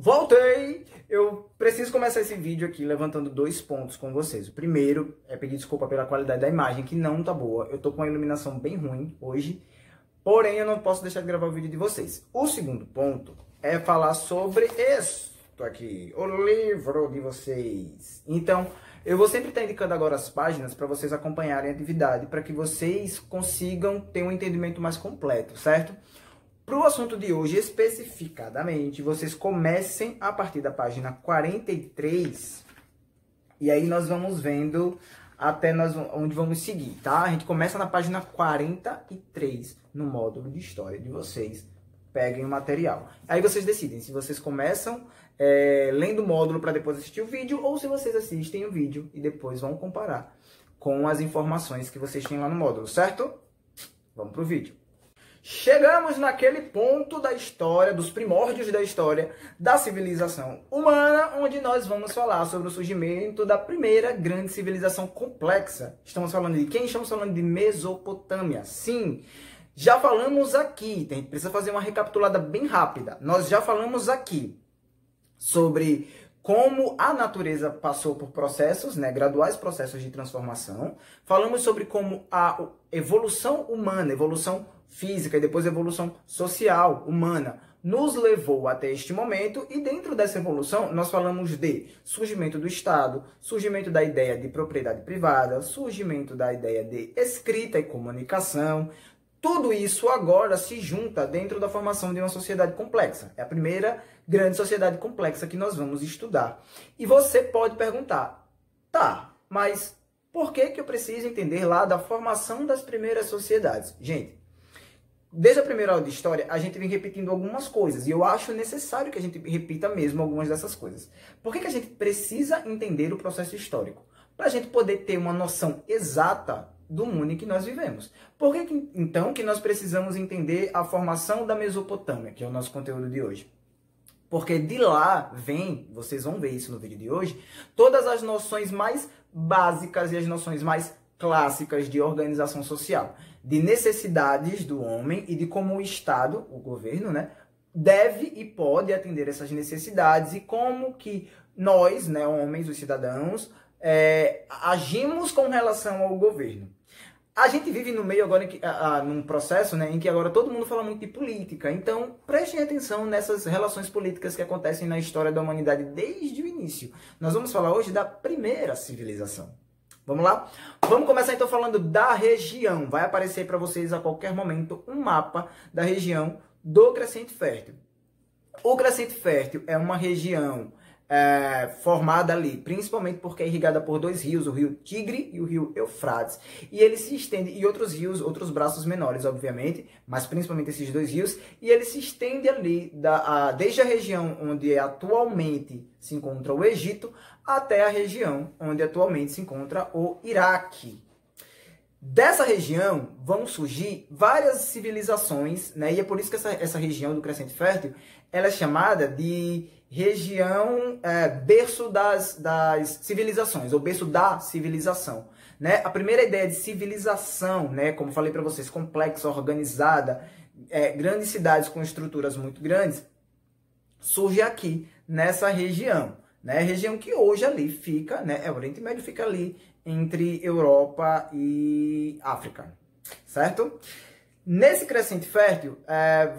Voltei! Eu preciso começar esse vídeo aqui levantando dois pontos com vocês. O primeiro é pedir desculpa pela qualidade da imagem, que não tá boa. Eu tô com uma iluminação bem ruim hoje, porém eu não posso deixar de gravar o vídeo de vocês. O segundo ponto é falar sobre isso aqui, o livro de vocês. Então, eu vou sempre estar indicando agora as páginas para vocês acompanharem a atividade, para que vocês consigam ter um entendimento mais completo, certo? Para o assunto de hoje, especificadamente, vocês comecem a partir da página 43, e aí nós vamos vendo até onde vamos seguir, tá? A gente começa na página 43, no módulo de história de vocês. Peguem o material. Aí vocês decidem se vocês começam lendo o módulo para depois assistir o vídeo, ou se vocês assistem o vídeo e depois vão comparar com as informações que vocês têm lá no módulo, certo? Vamos para o vídeo. Chegamos naquele ponto da história, dos primórdios da história da civilização humana, onde nós vamos falar sobre o surgimento da primeira grande civilização complexa. Estamos falando de quem? Estamos falando de Mesopotâmia. Sim, já falamos aqui, a gente precisa fazer uma recapitulada bem rápida. Nós já falamos aqui sobre como a natureza passou por processos, graduais processos de transformação. Falamos sobre como a evolução humana, evolução física e depois evolução social humana nos levou até este momento, e dentro dessa evolução nós falamos de surgimento do Estado, surgimento da ideia de propriedade privada, surgimento da ideia de escrita e comunicação. Tudo isso agora se junta dentro da formação de uma sociedade complexa. É a primeira grande sociedade complexa que nós vamos estudar. E você pode perguntar, tá, mas por que eu preciso entender lá da formação das primeiras sociedades? Gente, desde a primeira aula de história, a gente vem repetindo algumas coisas, e eu acho necessário que a gente repita mesmo algumas dessas coisas. Por que a gente precisa entender o processo histórico? Para a gente poder ter uma noção exata do mundo em que nós vivemos. Por que, então, que nós precisamos entender a formação da Mesopotâmia, que é o nosso conteúdo de hoje? Porque de lá vem, vocês vão ver isso no vídeo de hoje, todas as noções mais básicas e as noções mais clássicas de organização social, de necessidades do homem e de como o Estado, o governo, deve e pode atender essas necessidades, e como que nós, homens, os cidadãos, agimos com relação ao governo. A gente vive no meio agora, num processo em que agora todo mundo fala muito de política. Então, prestem atenção nessas relações políticas que acontecem na história da humanidade desde o início. Nós vamos falar hoje da primeira civilização. Vamos lá? Vamos começar então falando da região. Vai aparecer para vocês a qualquer momento um mapa da região do Crescente Fértil. O Crescente Fértil é uma região formada ali, principalmente porque é irrigada por dois rios, o rio Tigre e o rio Eufrates. E ele se estende, e outros rios, outros braços menores, obviamente, mas principalmente esses dois rios, e ele se estende ali, desde a região onde atualmente se encontra o Egito, até a região onde atualmente se encontra o Iraque. Dessa região vão surgir várias civilizações, e é por isso que essa região do Crescente Fértil ela é chamada de região berço das civilizações, ou berço da civilização. A primeira ideia de civilização, como falei para vocês, complexa, organizada, grandes cidades com estruturas muito grandes, surge aqui nessa região. Região que hoje ali fica, o Oriente Médio fica ali entre Europa e África, certo? Nesse Crescente Fértil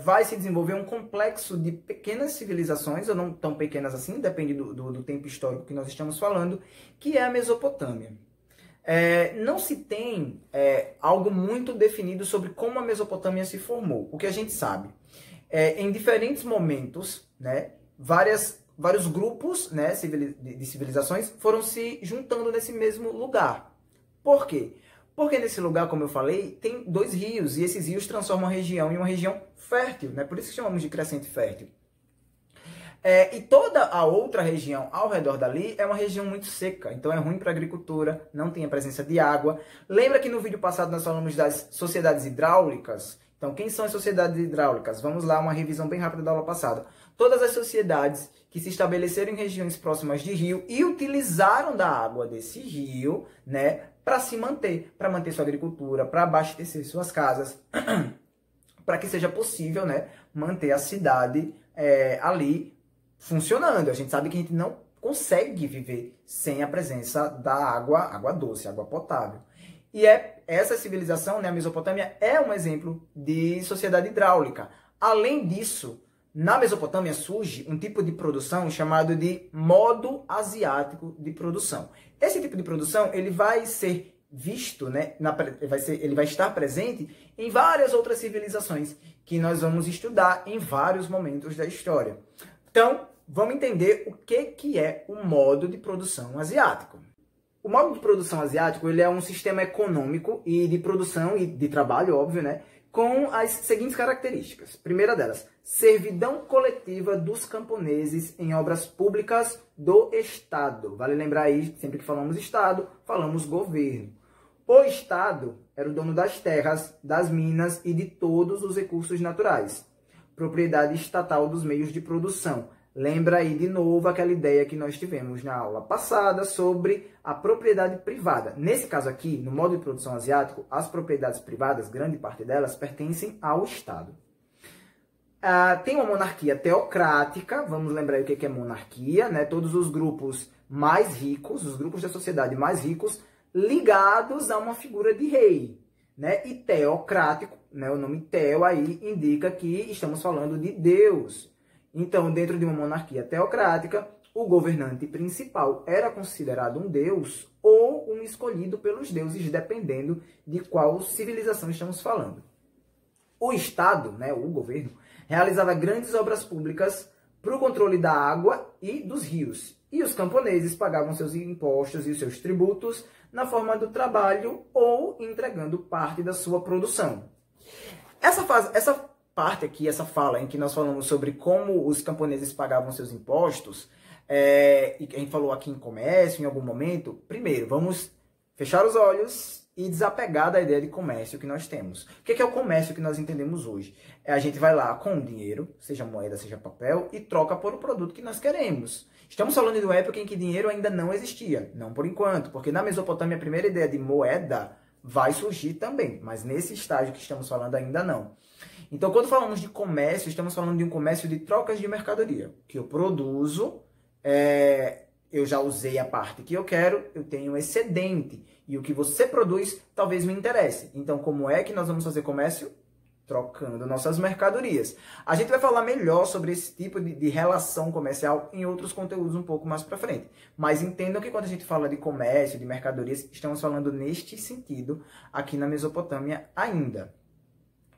vai se desenvolver um complexo de pequenas civilizações, ou não tão pequenas assim, depende do tempo histórico que nós estamos falando, que é a Mesopotâmia. Não se tem algo muito definido sobre como a Mesopotâmia se formou. O que a gente sabe, em diferentes momentos, vários grupos de civilizações foram se juntando nesse mesmo lugar. Por quê? Porque nesse lugar, como eu falei, tem dois rios, e esses rios transformam a região em uma região fértil, por isso que chamamos de Crescente Fértil. E toda a outra região ao redor dali é uma região muito seca, então é ruim para a agricultura, não tem a presença de água. Lembra que no vídeo passado nós falamos das sociedades hidráulicas? Então, quem são as sociedades hidráulicas? Vamos lá, uma revisão bem rápida da aula passada. Todas as sociedades que se estabeleceram em regiões próximas de rio e utilizaram da água desse rio, para se manter, para manter sua agricultura, para abastecer suas casas, para que seja possível, manter a cidade ali funcionando. A gente sabe que a gente não consegue viver sem a presença da água doce, água potável. E essa civilização, né, a Mesopotâmia, é um exemplo de sociedade hidráulica. Além disso, na Mesopotâmia surge um tipo de produção chamado de modo asiático de produção. Esse tipo de produção ele vai ser visto, né, ele vai estar presente em várias outras civilizações que nós vamos estudar em vários momentos da história. Então, vamos entender o que é o modo de produção asiático. O modo de produção asiático ele é um sistema econômico e de produção e de trabalho, óbvio, né, com as seguintes características. Primeira delas, servidão coletiva dos camponeses em obras públicas do Estado. Vale lembrar aí, sempre que falamos Estado, falamos governo. O Estado era o dono das terras, das minas e de todos os recursos naturais. Propriedade estatal dos meios de produção. Lembra aí de novo aquela ideia que nós tivemos na aula passada sobre a propriedade privada. Nesse caso aqui, no modo de produção asiático, as propriedades privadas, grande parte delas, pertencem ao Estado. Tem uma monarquia teocrática, vamos lembrar aí o que é monarquia, né? Todos os grupos mais ricos, os grupos da sociedade mais ricos, ligados a uma figura de rei, né? E teocrático, né? O nome teo aí indica que estamos falando de Deus. Então, dentro de uma monarquia teocrática, o governante principal era considerado um deus ou um escolhido pelos deuses, dependendo de qual civilização estamos falando. O Estado, né, o governo, realizava grandes obras públicas para o controle da água e dos rios. E os camponeses pagavam seus impostos e seus tributos na forma do trabalho ou entregando parte da sua produção. Essa parte aqui, essa fala em que nós falamos sobre como os camponeses pagavam seus impostos, e que a gente falou aqui em comércio, em algum momento, primeiro, vamos fechar os olhos e desapegar da ideia de comércio que nós temos. O que é o comércio que nós entendemos hoje? A gente vai lá com o dinheiro, seja moeda, seja papel, e troca por o produto que nós queremos. Estamos falando de uma época em que dinheiro ainda não existia, não por enquanto, porque na Mesopotâmia a primeira ideia de moeda vai surgir também, mas nesse estágio que estamos falando ainda não. Então, quando falamos de comércio, estamos falando de um comércio de trocas de mercadoria. Que eu produzo, eu já usei a parte que eu quero, eu tenho excedente. E o que você produz talvez me interesse. Então, como é que nós vamos fazer comércio? Trocando nossas mercadorias. A gente vai falar melhor sobre esse tipo de relação comercial em outros conteúdos um pouco mais para frente. Mas entendam que quando a gente fala de comércio, de mercadorias, estamos falando neste sentido aqui na Mesopotâmia ainda.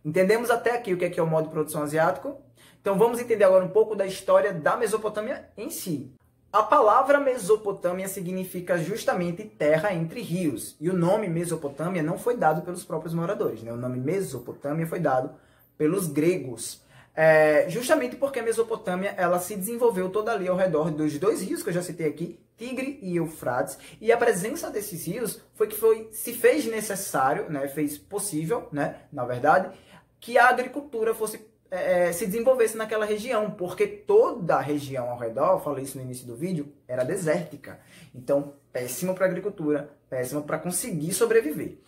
Entendemos até aqui o que é o modo de produção asiático? Então vamos entender agora um pouco da história da Mesopotâmia em si. A palavra Mesopotâmia significa justamente terra entre rios. E o nome Mesopotâmia não foi dado pelos próprios moradores, né? O nome Mesopotâmia foi dado pelos gregos. Justamente porque a Mesopotâmia ela se desenvolveu toda ali ao redor dos dois rios que eu já citei aqui, Tigre e Eufrates. E a presença desses rios se fez necessário, né? Fez possível, né? Na verdade, que a agricultura se desenvolvesse naquela região, porque toda a região ao redor, eu falei isso no início do vídeo, era desértica. Então, péssimo para a agricultura, péssimo para conseguir sobreviver.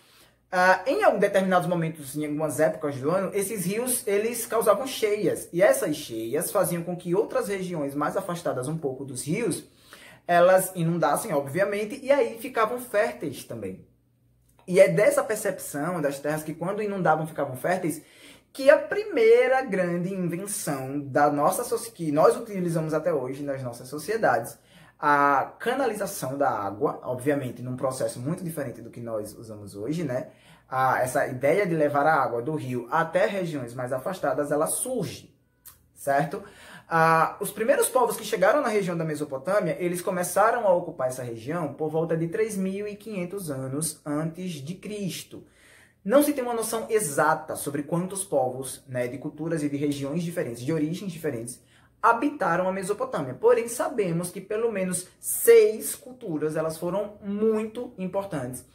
Em determinados momentos, em algumas épocas do ano, esses rios eles causavam cheias. E essas cheias faziam com que outras regiões mais afastadas um pouco dos rios, elas inundassem, obviamente, e aí ficavam férteis também. E é dessa percepção das terras que quando inundavam ficavam férteis, que a primeira grande invenção que nós utilizamos até hoje nas nossas sociedades, a canalização da água, obviamente num processo muito diferente do que nós usamos hoje, né? Essa ideia de levar a água do rio até regiões mais afastadas, ela surge, certo? Os primeiros povos que chegaram na região da Mesopotâmia, eles começaram a ocupar essa região por volta de 3.500 anos antes de Cristo. Não se tem uma noção exata sobre quantos povos, né, de culturas e de regiões diferentes, de origens diferentes, habitaram a Mesopotâmia. Porém, sabemos que pelo menos 6 culturas elas foram muito importantes,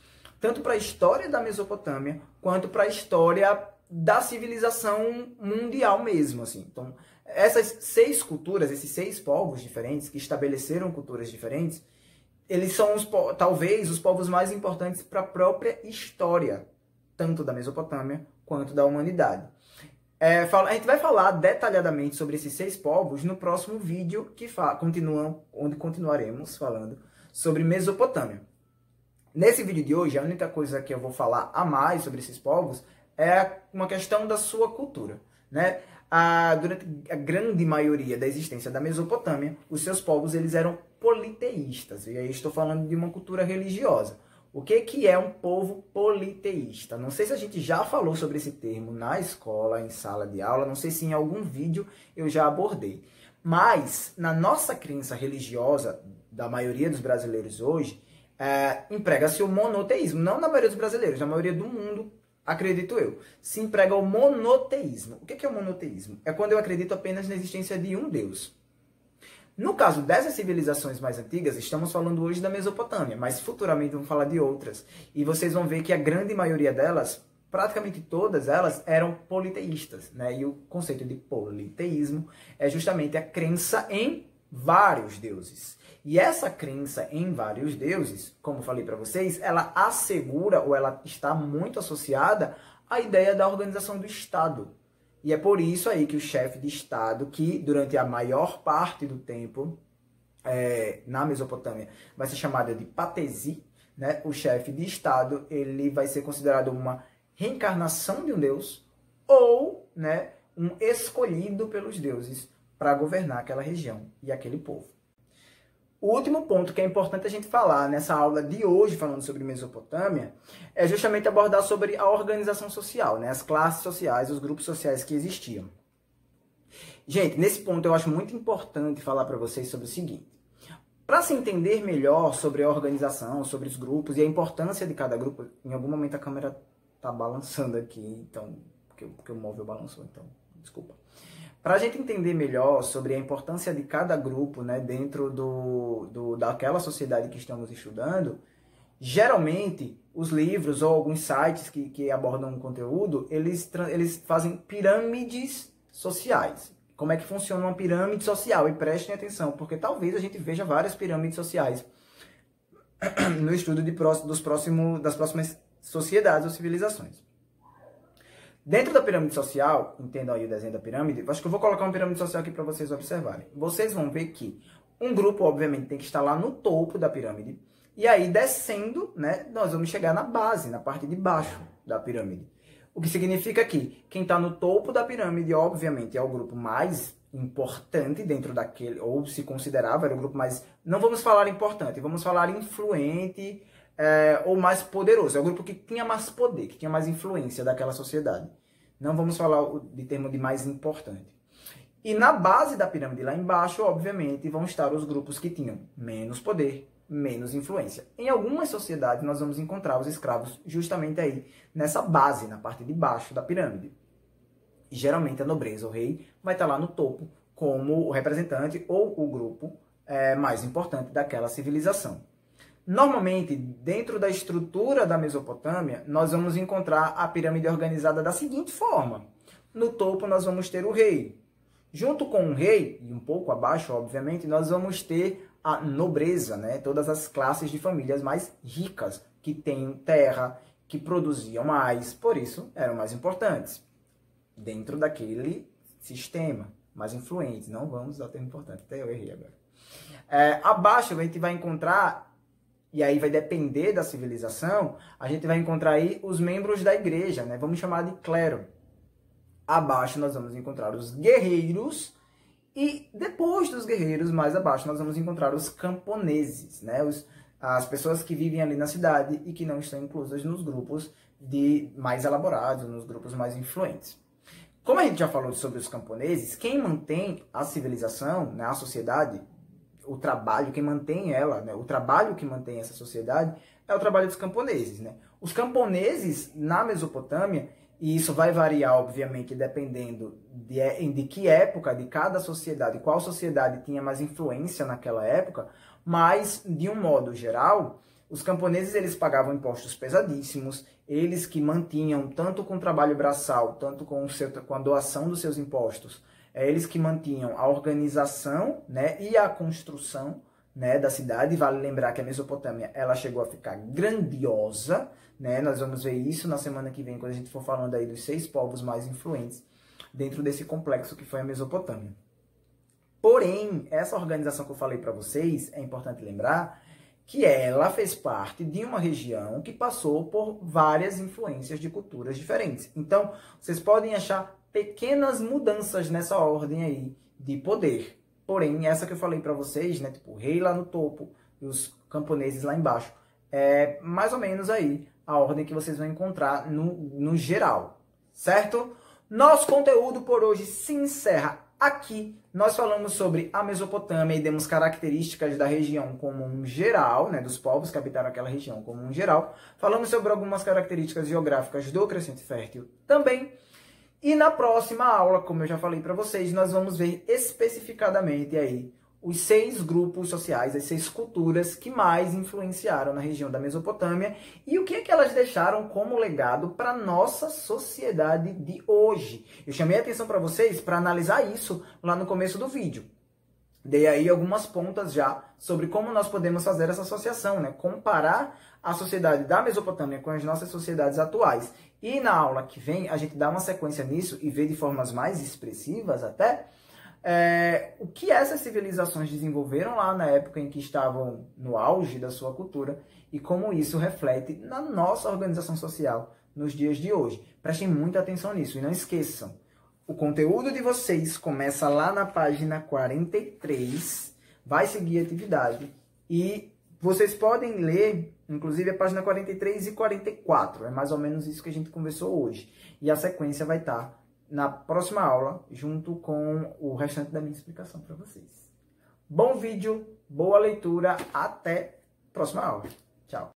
tanto para a história da Mesopotâmia, quanto para a história da civilização mundial mesmo. Assim. Então, essas 6 culturas, esses 6 povos diferentes, que estabeleceram culturas diferentes, eles são talvez os povos mais importantes para a própria história, tanto da Mesopotâmia quanto da humanidade. A gente vai falar detalhadamente sobre esses 6 povos no próximo vídeo, onde continuaremos falando sobre Mesopotâmia. Nesse vídeo de hoje, a única coisa que eu vou falar a mais sobre esses povos é uma questão da sua cultura, né? Durante a grande maioria da existência da Mesopotâmia, os seus povos eles eram politeístas. E aí estou falando de uma cultura religiosa. O que é um povo politeísta? Não sei se a gente já falou sobre esse termo na escola, em sala de aula, não sei se em algum vídeo eu já abordei. Mas, na nossa crença religiosa, da maioria dos brasileiros hoje, emprega-se o monoteísmo. Não na maioria dos brasileiros, na maioria do mundo, acredito eu. Se emprega o monoteísmo. O que é o monoteísmo? É quando eu acredito apenas na existência de um Deus. No caso dessas civilizações mais antigas, estamos falando hoje da Mesopotâmia, mas futuramente vamos falar de outras. E vocês vão ver que a grande maioria delas, praticamente todas elas, eram politeístas, né? E o conceito de politeísmo é justamente a crença em vários deuses. E essa crença em vários deuses, como falei para vocês, ela assegura ou ela está muito associada à ideia da organização do Estado. E é por isso aí que o chefe de Estado, que durante a maior parte do tempo na Mesopotâmia vai ser chamado de Patesi, né? O chefe de Estado ele vai ser considerado uma reencarnação de um deus ou, né, um escolhido pelos deuses para governar aquela região e aquele povo. O último ponto que é importante a gente falar nessa aula de hoje, falando sobre Mesopotâmia, é justamente abordar sobre a organização social, né? As classes sociais, os grupos sociais que existiam. Gente, nesse ponto eu acho muito importante falar para vocês sobre o seguinte. Para se entender melhor sobre a organização, sobre os grupos e a importância de cada grupo, em algum momento a câmera tá balançando aqui, então, porque o móvel balançou, então, desculpa. Para a gente entender melhor sobre a importância de cada grupo, né, dentro daquela sociedade que estamos estudando, geralmente os livros ou alguns sites que abordam o conteúdo, eles fazem pirâmides sociais. Como é que funciona uma pirâmide social? E prestem atenção, porque talvez a gente veja várias pirâmides sociais no estudo das próximas sociedades ou civilizações. Dentro da pirâmide social, entendam aí o desenho da pirâmide, acho que eu vou colocar uma pirâmide social aqui para vocês observarem. Vocês vão ver que um grupo, obviamente, tem que estar lá no topo da pirâmide, e aí descendo, né, nós vamos chegar na base, na parte de baixo da pirâmide. O que significa que quem está no topo da pirâmide, obviamente, é o grupo mais importante dentro daquele, ou se considerava, era o grupo mais, não vamos falar importante, vamos falar influente, ou mais poderoso. É o grupo que tinha mais poder, que tinha mais influência daquela sociedade. Não vamos falar de termo de mais importante. E na base da pirâmide, lá embaixo, obviamente, vão estar os grupos que tinham menos poder, menos influência. Em algumas sociedades, nós vamos encontrar os escravos justamente aí, nessa base, na parte de baixo da pirâmide. E geralmente a nobreza, o rei, vai estar lá no topo como o representante ou o grupo mais importante daquela civilização. Normalmente, dentro da estrutura da Mesopotâmia, nós vamos encontrar a pirâmide organizada da seguinte forma. No topo, nós vamos ter o rei. Junto com o rei, e um pouco abaixo, obviamente, nós vamos ter a nobreza, né? Todas as classes de famílias mais ricas, que têm terra, que produziam mais, por isso eram mais importantes. Dentro daquele sistema, mais influentes. Não vamos usar o termo importante, até eu errei agora. Abaixo, a gente vai encontrar... E aí vai depender da civilização, a gente vai encontrar aí os membros da igreja, né? Vamos chamar de clero. Abaixo nós vamos encontrar os guerreiros e depois dos guerreiros, mais abaixo, nós vamos encontrar os camponeses, né? As pessoas que vivem ali na cidade e que não estão inclusas nos grupos mais elaborados, nos grupos mais influentes. Como a gente já falou sobre os camponeses, quem mantém a civilização, né, a sociedade, o trabalho, quem mantém ela, né, o trabalho que mantém essa sociedade é o trabalho dos camponeses, né? Os camponeses na Mesopotâmia, e isso vai variar, obviamente, dependendo de que época, de cada sociedade, qual sociedade tinha mais influência naquela época, mas, de um modo geral, os camponeses eles pagavam impostos pesadíssimos, eles que mantinham, tanto com o trabalho braçal, tanto com a doação dos seus impostos, eles que mantinham a organização, né, e a construção, né, da cidade. Vale lembrar que a Mesopotâmia ela chegou a ficar grandiosa, né? Nós vamos ver isso na semana que vem, quando a gente for falando aí dos 6 povos mais influentes. dentro desse complexo que foi a Mesopotâmia. Porém, essa organização que eu falei para vocês, é importante lembrar que ela fez parte de uma região que passou por várias influências de culturas diferentes. Então, vocês podem achar pequenas mudanças nessa ordem aí de poder. Porém, essa que eu falei para vocês, né, tipo, o rei lá no topo e os camponeses lá embaixo, é mais ou menos aí a ordem que vocês vão encontrar no geral, certo? Nosso conteúdo por hoje se encerra aqui. Nós falamos sobre a Mesopotâmia e demos características da região como um geral, né, dos povos que habitaram aquela região como um geral. Falamos sobre algumas características geográficas do Crescente Fértil também. E na próxima aula, como eu já falei para vocês, nós vamos ver especificadamente aí os 6 grupos sociais, as 6 culturas que mais influenciaram na região da Mesopotâmia e o que é que elas deixaram como legado para a nossa sociedade de hoje. Eu chamei a atenção para vocês para analisar isso lá no começo do vídeo. Dei aí algumas pontas já sobre como nós podemos fazer essa associação, né? Comparar a sociedade da Mesopotâmia com as nossas sociedades atuais. E na aula que vem a gente dá uma sequência nisso e vê de formas mais expressivas até o que essas civilizações desenvolveram lá na época em que estavam no auge da sua cultura e como isso reflete na nossa organização social nos dias de hoje. Prestem muita atenção nisso e não esqueçam, o conteúdo de vocês começa lá na página 43, vai seguir a atividade e vocês podem ler, inclusive, a página 43 e 44, é mais ou menos isso que a gente conversou hoje. E a sequência vai estar na próxima aula, junto com o restante da minha explicação para vocês. Bom vídeo, boa leitura, até a próxima aula. Tchau!